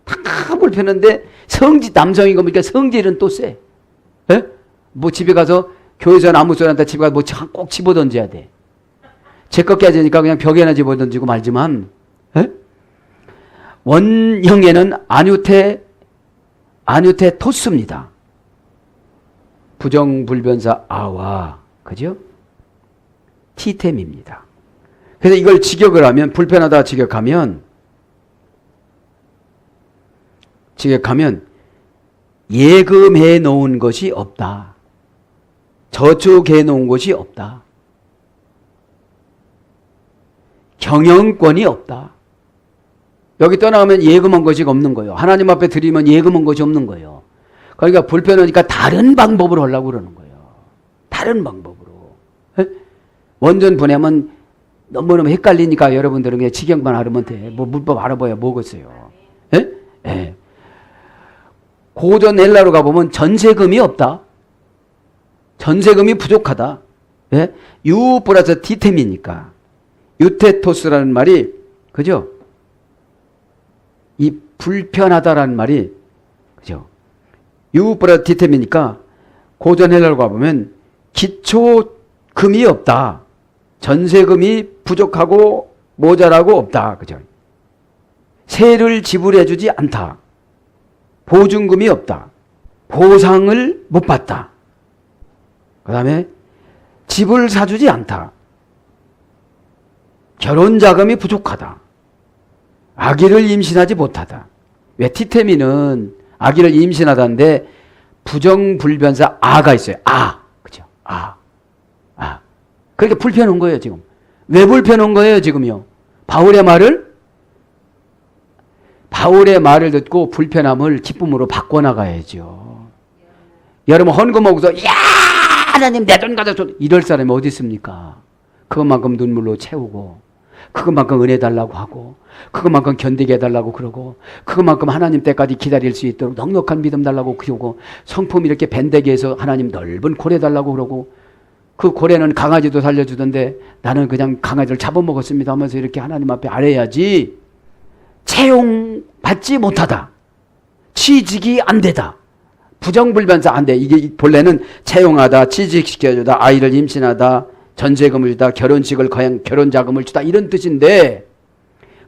다 불편한데 남성인 겁니까? 성질은 또 세. 뭐 집에 가서 교회에서 아무 소리 한다 집에 가서 뭐 꼭 집어 던져야 돼. 제 것 깨지니까 그냥 벽에나 집어 던지고 말지만 원형에는 아뉴테 토스입니다. 부정불변사 아와 그죠? 티템입니다. 그래서 이걸 직역을 하면 불편하다 직역하면 예금해 놓은 것이 없다. 저축해 놓은 것이 없다. 경영권이 없다. 여기 떠나가면 예금한 것이 없는 거예요. 하나님 앞에 드리면 예금한 것이 없는 거예요. 그러니까 불편하니까 다른 방법으로 하려고 그러는 거예요. 다른 방법으로. 원전 보내면 너무너무 헷갈리니까 여러분들은 그냥 직역만 알으면 돼. 뭐 문법 알아봐야 뭐겠어요. 고전 헬라로 가보면 전세금이 없다. 전세금이 부족하다. 유 플러스 디템이니까. 유테토스라는 말이 그죠? 이 불편하다라는 말이 그죠? 유 플러스 디템이니까 고전 헬라로 가보면 기초금이 없다. 전세금이 부족하고 모자라고 없다. 그죠? 세를 지불해주지 않다. 보증금이 없다. 보상을 못 받다. 그 다음에 집을 사주지 않다. 결혼자금이 부족하다. 아기를 임신하지 못하다. 왜 티테미는 아기를 임신하다는데 부정불변사 아가 있어요. 그죠? 그러니까 불편한 거예요, 지금. 왜 불편한 거예요, 지금요? 바울의 말을 듣고 불편함을 기쁨으로 바꿔나가야죠. 여러분 헌금하고서 야 하나님 내 돈 가져줘 이럴 사람이 어디 있습니까? 그것만큼 눈물로 채우고 그것만큼 은혜 달라고 하고 그것만큼 견디게 해달라고 그러고 그것만큼 하나님 때까지 기다릴 수 있도록 넉넉한 믿음 달라고 그러고 성품 이렇게 밴되게 해서 하나님 넓은 고래 달라고 그러고 그 고래는 강아지도 살려주던데 나는 그냥 강아지를 잡아먹었습니다 하면서 이렇게 하나님 앞에 아뢰야지. 채용받지 못하다. 취직이 안 되다. 부정불변사 안 돼. 이게 본래는 채용하다, 취직시켜주다, 아이를 임신하다, 전세금을 주다, 결혼식을 결혼자금을 주다 이런 뜻인데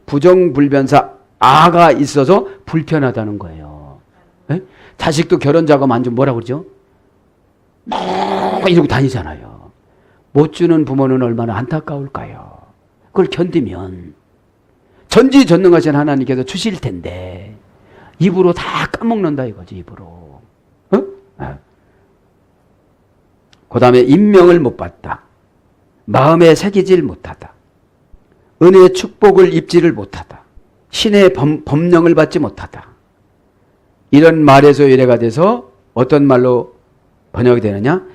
부정불변사 아가 있어서 불편하다는 거예요. 에? 자식도 결혼자금 안 주면 뭐라 그러죠? 이러고 다니잖아요. 못 주는 부모는 얼마나 안타까울까요? 그걸 견디면 전지전능하신 하나님께서 주실 텐데 입으로 다 까먹는다 이거지. 입으로. 그 다음에 임명을 못 받다. 마음에 새기질 못하다. 은혜의 축복을 입지를 못하다. 신의 법령을 받지 못하다. 이런 말에서 유래가 돼서 어떤 말로 번역이 되느냐?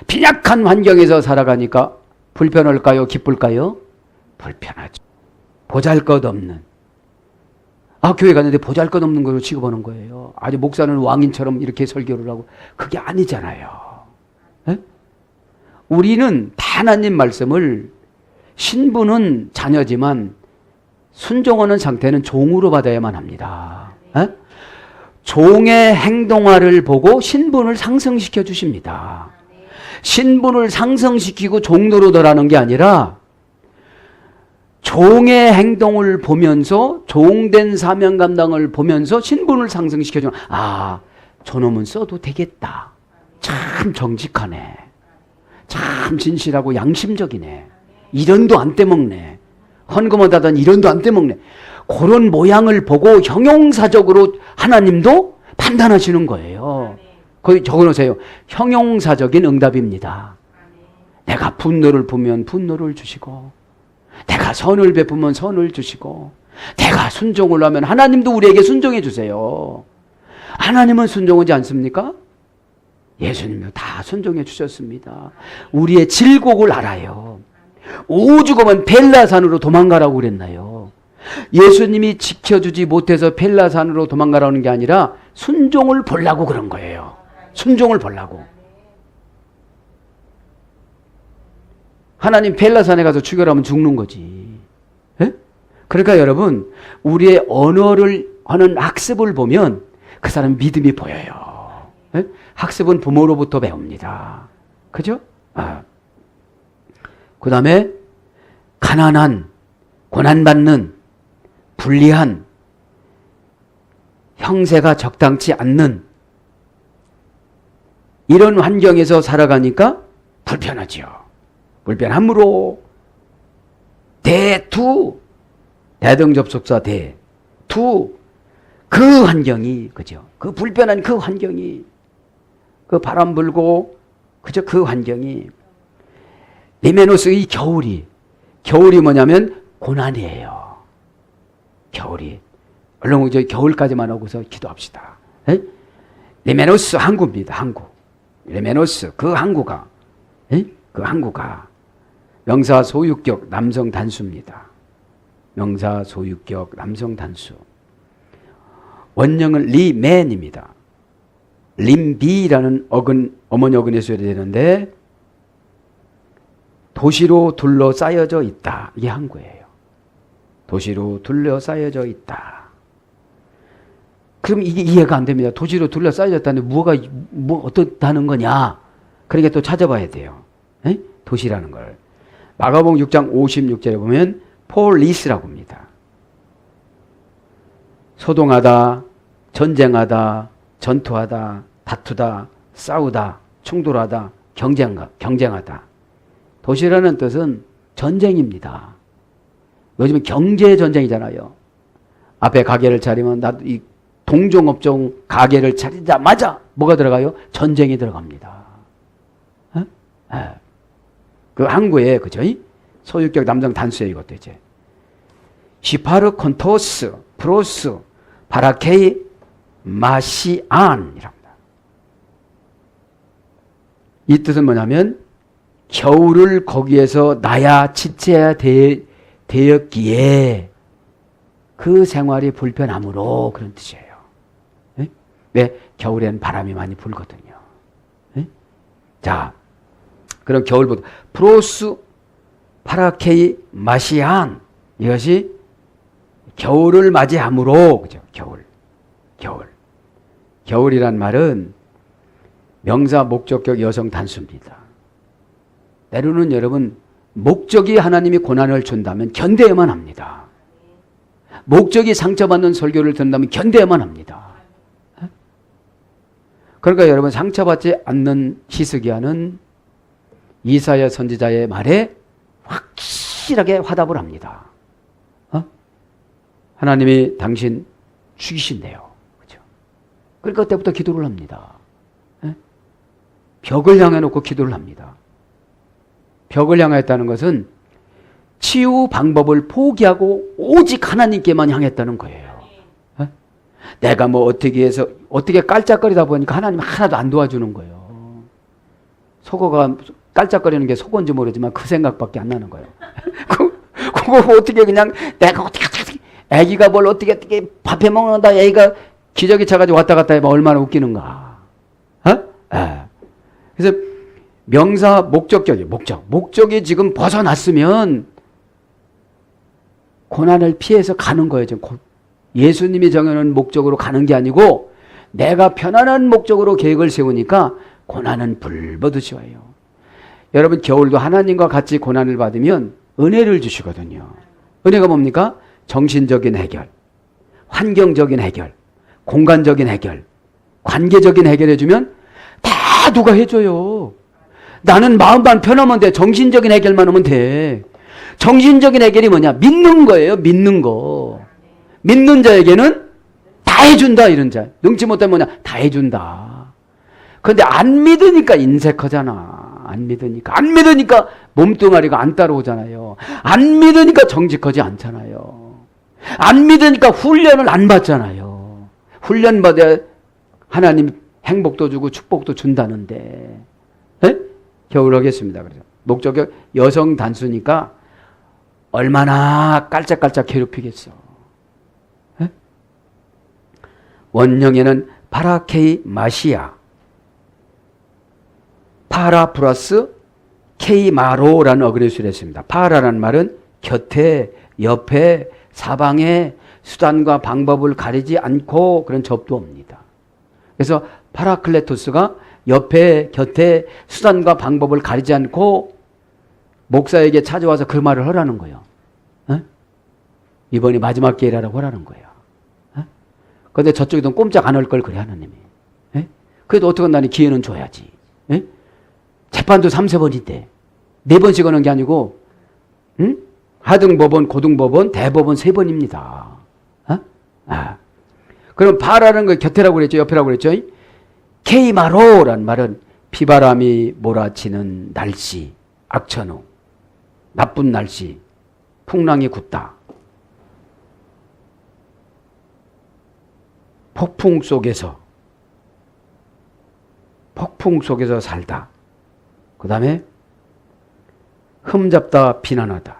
빈약한 환경에서 살아가니까 불편할까요? 기쁠까요? 불편하죠. 보잘것없는 교회 갔는데 보잘것없는 걸로 취급하는 거예요. 아주 목사는 왕인처럼 이렇게 설교를 하고. 그게 아니잖아요. 에? 우리는 하나님 말씀을 신부는 자녀지만 순종하는 상태는 종으로 받아야만 합니다. 에? 종의 행동화를 보고 신분을 상승시켜 주십니다. 신분을 상승시키고 종노릇하라는 게 아니라 종의 행동을 보면서 종된 사명 감당을 보면서 신분을 상승시켜 주는 저놈은 써도 되겠다. 참 정직하네. 참 진실하고 양심적이네. 이런도 안 떼먹네. 헌금하다던 이런도 안 떼먹네. 그런 모양을 보고 형용사적으로 하나님도 판단하시는 거예요. 거기 적어놓으세요. 형용사적인 응답입니다. 내가 분노를 보면 분노를 주시고, 내가 선을 베푸면 선을 주시고, 내가 순종을 하면 하나님도 우리에게 순종해 주세요. 하나님은 순종하지 않습니까? 예수님도 다 순종해 주셨습니다. 우리의 질곡을 알아요. 오죽하면 벨라산으로 도망가라고 그랬나요? 예수님이 지켜주지 못해서 벨라산으로 도망가라는 게 아니라 순종을 보려고 그런 거예요. 순종을 보려고. 하나님 벨라산에 가서 죽여라면 죽는 거지. 에? 그러니까 여러분, 우리의 언어를 하는 학습을 보면 그 사람 믿음이 보여요. 에? 학습은 부모로부터 배웁니다. 그죠? 그 다음에 가난한, 고난받는, 불리한, 형세가 적당치 않는 이런 환경에서 살아가니까 불편하지요. 불편함으로 대등접속사 그 환경이, 그죠? 그 불편한 그 환경이, 그 바람 불고, 그죠? 그 환경이, 리메노스의 겨울이 뭐냐면 고난이에요. 겨울이. 얼른 저 겨울까지만 하고서 기도합시다. 에? 리메노스 항구입니다. 항구. 리메노스 그 항구가, 그 항구가 명사 소유격 남성 단수입니다. 명사 소유격 남성 단수. 원형은 리맨입니다. 림비라는 어머니 어근에 써야 되는데 도시로 둘러싸여져 있다. 이게 항구예요. 도시로 둘러싸여져 있다. 그럼 이게 이해가 안 됩니다. 도시로 둘러싸여졌다는데 어떻다는 거냐? 그러니까 또 찾아봐야 돼요. 에? 도시라는 걸. 마가복음 6장 56절에 보면 폴리스라고 합니다. 소동하다, 전쟁하다, 전투하다, 다투다, 싸우다, 충돌하다, 경쟁하다. 도시라는 뜻은 전쟁입니다. 요즘은 경제 전쟁이잖아요. 앞에 가게를 차리면 나도 이 동종업종 가게를 차리자마자 뭐가 들어가요? 전쟁이 들어갑니다. 그 항구에, 그죠? 소유격 남성 단수에 이것도 이제 시파르 콘토스 프로스 바라케이 마시안이랍니다. 이 뜻은 뭐냐면 겨울을 거기에서 나야 지체야 되었기에 그 생활이 불편함으로 그런 뜻이에요. 왜? 겨울엔 바람이 많이 불거든요. 자, 그럼 겨울부터 프로스 파라케이 마시안, 이것이 겨울을 맞이함으로, 그죠? 겨울이란 말은 명사 목적격 여성 단수입니다. 때로는 여러분, 목적이 하나님이 고난을 준다면 견뎌야만 합니다. 목적이 상처받는 설교를 듣는다면 견뎌야만 합니다. 그러니까 여러분, 상처받지 않는 히스기야는 이사야 선지자의 말에 확실하게 화답을 합니다. 하나님이 당신 죽이신대요. 그렇죠? 그러니까 그때부터 기도를 합니다. 벽을 향해 놓고 기도를 합니다. 벽을 향했다는 것은 치유 방법을 포기하고 오직 하나님께만 향했다는 거예요. 내가 뭐 어떻게 해서 어떻게 깔짝거리다 보니까 하나님 하나도 안 도와주는 거예요. 속어가 깔짝거리는 게 속어인지 모르지만 그 생각밖에 안 나는 거예요. 그거 어떻게 그냥 내가 어떻게 애기가 뭘 어떻게 밥해 먹는다. 애기가 기저귀 차가지고 왔다 갔다 해봐. 얼마나 웃기는가. 그래서 명사 목적격이 목적이 지금 벗어났으면 고난을 피해서 가는 거예요. 지금 예수님이 정해놓은 목적으로 가는 게 아니고 내가 편안한 목적으로 계획을 세우니까 고난은 불보듯이 와요. 여러분 겨울도 하나님과 같이 고난을 받으면 은혜를 주시거든요. 은혜가 뭡니까? 정신적인 해결, 환경적인 해결, 공간적인 해결, 관계적인 해결해 주면 다 누가 해줘요. 나는 마음만 편하면 돼. 정신적인 해결만 하면 돼. 정신적인 해결이 뭐냐? 믿는 거예요. 믿는 거. 믿는 자에게는 다 해준다. 이런 자. 능치 못하면 뭐냐? 다 해준다. 그런데 안 믿으니까 인색하잖아. 안 믿으니까 몸뚱아리가 안 따라오잖아요. 안 믿으니까 정직하지 않잖아요. 안 믿으니까 훈련을 안 받잖아요. 훈련 받아야 하나님 행복도 주고 축복도 준다는데. 네? 겨울 하겠습니다. 그래서 목적이 여성 단수니까 얼마나 깔짝깔짝 괴롭히겠어. 네? 원형에는 파라케이 마시아, 파라 플러스 케이마로라는 어그레시를 했습니다. 파라라는 말은 곁에, 옆에, 사방에 수단과 방법을 가리지 않고 그런 접두어입니다. 그래서 파라클레토스가 옆에, 곁에 수단과 방법을 가리지 않고 목사에게 찾아와서 그 말을 하라는 거예요. 어? 이번이 마지막 기회라고 하라는 거예요. 그런데 저쪽에도 꼼짝 안 할 걸 그래 하나님이. 에? 그래도 어떻게 나는 기회는 줘야지. 에? 재판도 3-4번인데 4번씩 하는 게 아니고 응? 하등법원, 고등법원, 대법원 3번입니다. 어? 그럼 파라는 거 곁에라고 그랬죠. 옆에라고 그랬죠. 케이마로라는 말은 비바람이 몰아치는 날씨, 악천후, 나쁜 날씨, 풍랑이 굳다. 폭풍 속에서 살다. 그 다음에 흠잡다, 비난하다.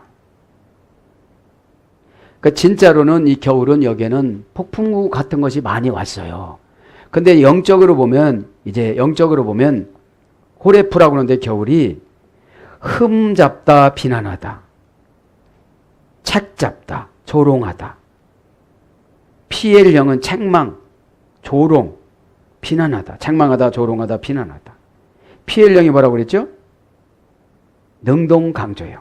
그러니까 진짜로는 이 겨울은 여기에는 폭풍우 같은 것이 많이 왔어요. 근데 영적으로 보면 호레프라고 하는데 겨울이 흠잡다, 비난하다, 책잡다, 조롱하다. 피엘령은 책망, 조롱, 비난하다. 책망하다, 조롱하다, 비난하다. 피엘령이 뭐라고 그랬죠? 능동강조형.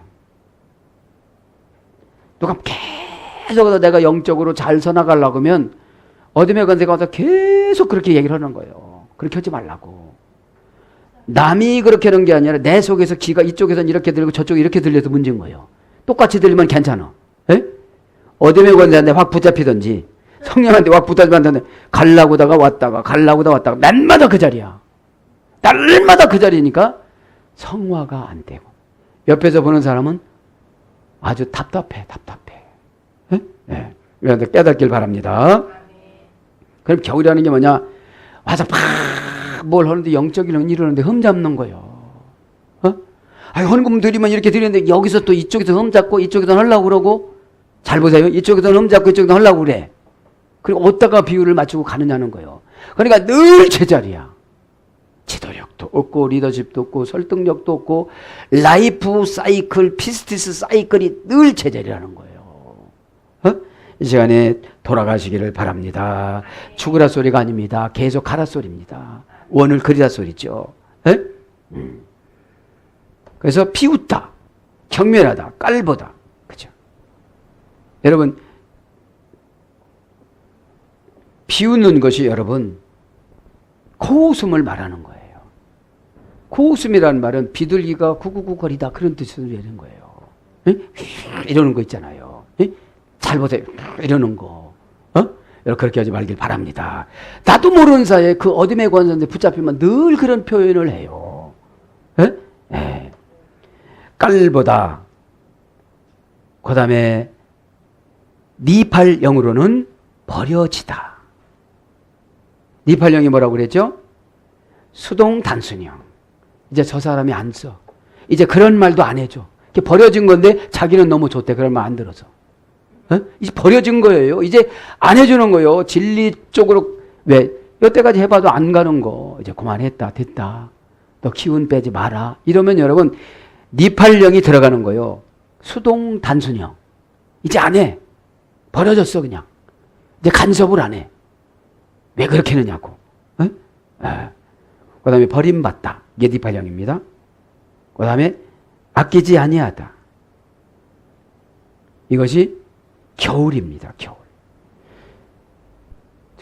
누가 계속 내가 영적으로 잘 서나가려고 하면 어둠의 권세가 와서 계속 그렇게 얘기를 하는 거예요. 그렇게 하지 말라고. 남이 그렇게 하는 게 아니라 내 속에서 귀가 이쪽에서는 이렇게 들리고 저쪽에 이렇게 들려서 문제인 거예요. 똑같이 들리면 괜찮아. 에? 어둠의 권세한테 확 붙잡히든지 성령한테 확 붙잡히는데 갈라고다가 왔다가 날마다 그 자리야. 날마다 그 자리니까 성화가 안 되고 옆에서 보는 사람은 아주 답답해. 네. 여러분들 깨닫길 바랍니다. 그럼 겨울이라는 게 뭐냐? 와서 뭘 하는데 영적인 이러는데 흠잡는 거예요. 헌금 드리면 이렇게 드리는데 여기서 또 이쪽에서 흠잡고 이쪽에서 하려고 그러고 잘 보세요. 이쪽에서 흠잡고 이쪽에서 하려고 그래. 그리고 어디다가 비율을 맞추고 가느냐는 거예요. 그러니까 늘 제자리야. 지도력도 없고 리더십도 없고 설득력도 없고 라이프 사이클, 피스티스 사이클이 늘 제자리라는 거예요. 이 시간에 돌아가시기를 바랍니다. 죽으라 소리가 아닙니다. 계속 가라 소리입니다. 원을 그리라 소리죠. 그래서 비웃다, 경멸하다, 깔보다. 그죠? 여러분, 비웃는 것이 여러분 코웃음을 말하는 거예요. 코웃음이라는 말은 비둘기가 구구구 거리다 그런 뜻으로 되는 거예요. 이러는 거 있잖아요. 잘 보세요. 이러는 거. 그렇게 하지 말길 바랍니다. 나도 모르는 사이에 그 어둠의 권세에 붙잡히면 늘 그런 표현을 해요. 깔보다. 그 다음에 니팔영으로는 버려지다. 니팔영이 뭐라고 그랬죠? 수동 단순형. 이제 저 사람이 안 써. 이제 그런 말도 안 해줘. 버려진 건데 자기는 너무 좋대. 그런 말 안 들어서. 이제 버려진 거예요. 이제 안 해주는 거예요. 진리 쪽으로. 왜? 여태까지 해봐도 안 가는 거. 이제 그만했다. 됐다. 너 기운 빼지 마라. 이러면 여러분 니팔령이 들어가는 거예요. 수동 단순형. 이제 안 해. 버려졌어 그냥. 이제 간섭을 안 해. 왜 그렇게 했느냐고. 그 다음에 버림받다. 이게 니팔령입니다. 그 다음에 아끼지 아니하다. 이것이 겨울입니다. 겨울.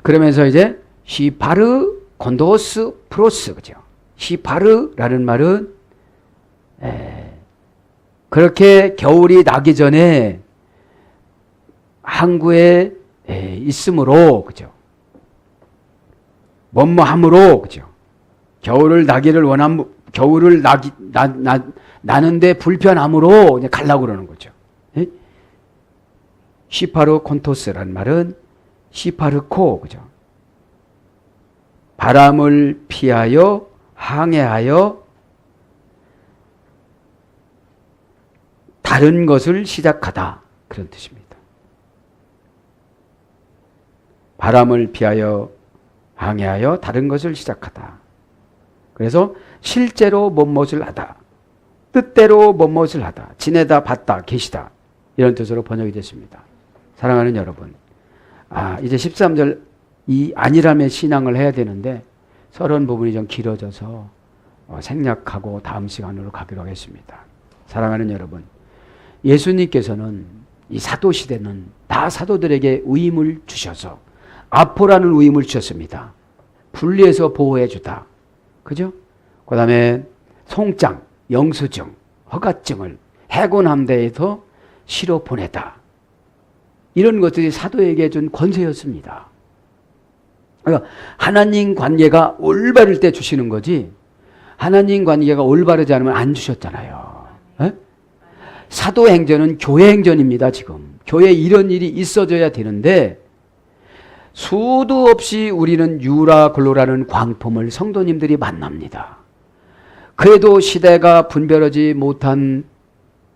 그러면서 이제 시파르 곤도스 프로스, 그죠? 시파르라는 말은 그렇게 겨울이 나기 전에 항구에 있으므로, 그죠? 뭐뭐함으로, 그죠? 겨울을 나기를 겨울을 나는데 불편함으로 이제 가려고 그러는 거죠. 시파르 콘토스라는 말은 시파르코, 그죠? 바람을 피하여 항해하여 다른 것을 시작하다. 그런 뜻입니다. 바람을 피하여 항해하여 다른 것을 시작하다. 그래서 실제로 무엇을 하다. 뜻대로 무엇을 하다. 지내다, 받다, 계시다. 이런 뜻으로 번역이 됐습니다. 사랑하는 여러분. 이제 13절 이 아니라면 신앙을 해야 되는데 서론 부분이 좀 길어져서 생략하고 다음 시간으로 가기로 하겠습니다. 사랑하는 여러분. 예수님께서는 이 사도시대는 다 사도들에게 위임을 주셔서 아포라는 위임을 주셨습니다. 분리해서 보호해 주다. 그죠? 그 다음에 송장, 영수증, 허가증을 해군함대에서 실어 보내다. 이런 것들이 사도에게 준 권세였습니다. 그러니까 하나님 관계가 올바를 때 주시는 거지 하나님 관계가 올바르지 않으면 안 주셨잖아요. 에? 사도행전은 교회행전입니다. 지금 교회에 이런 일이 있어져야 되는데 수도 없이 우리는 유라글로라는 광품을 성도님들이 만납니다. 그래도 시대가 분별하지 못한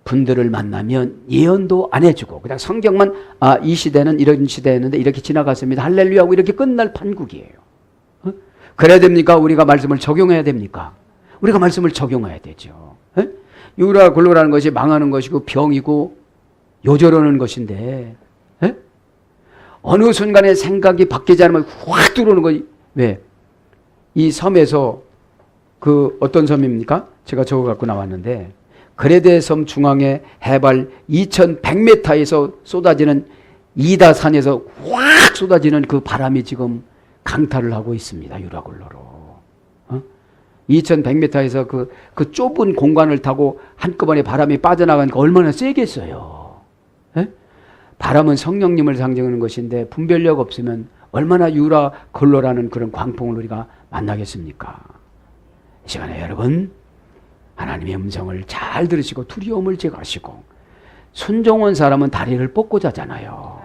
분들을 만나면 예언도 안 해주고 그냥 성경만 이 시대는 이런 시대였는데 이렇게 지나갔습니다. 할렐루야 하고 이렇게 끝날 판국이에요. 그래야 됩니까? 우리가 말씀을 적용해야 됩니까? 우리가 말씀을 적용해야 되죠. 유라글로라는 것이 망하는 것이고 병이고 요절하는 것인데 어느 순간에 생각이 바뀌지 않으면 확 들어오는 거지. 왜? 이 섬에서 그 어떤 섬입니까? 제가 적어 갖고 나왔는데 그레데 섬 중앙에 해발 2100m에서 쏟아지는 이다산에서 확 쏟아지는 그 바람이 지금 강타를 하고 있습니다. 유라글로로. 2100m에서 그 좁은 공간을 타고 한꺼번에 바람이 빠져나가니까 얼마나 세겠어요. 바람은 성령님을 상징하는 것인데 분별력 없으면 얼마나 유라글로라는 그런 광풍을 우리가 만나겠습니까? 이 시간에 여러분 하나님의 음성을 잘 들으시고 두려움을 제거하시고 순종한 사람은 다리를 뻗고 자잖아요.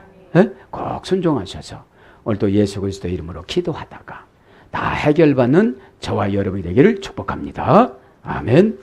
꼭 순종하셔서 오늘도 예수 그리스도 이름으로 기도하다가 다 해결받는 저와 여러분이 되기를 축복합니다. 아멘.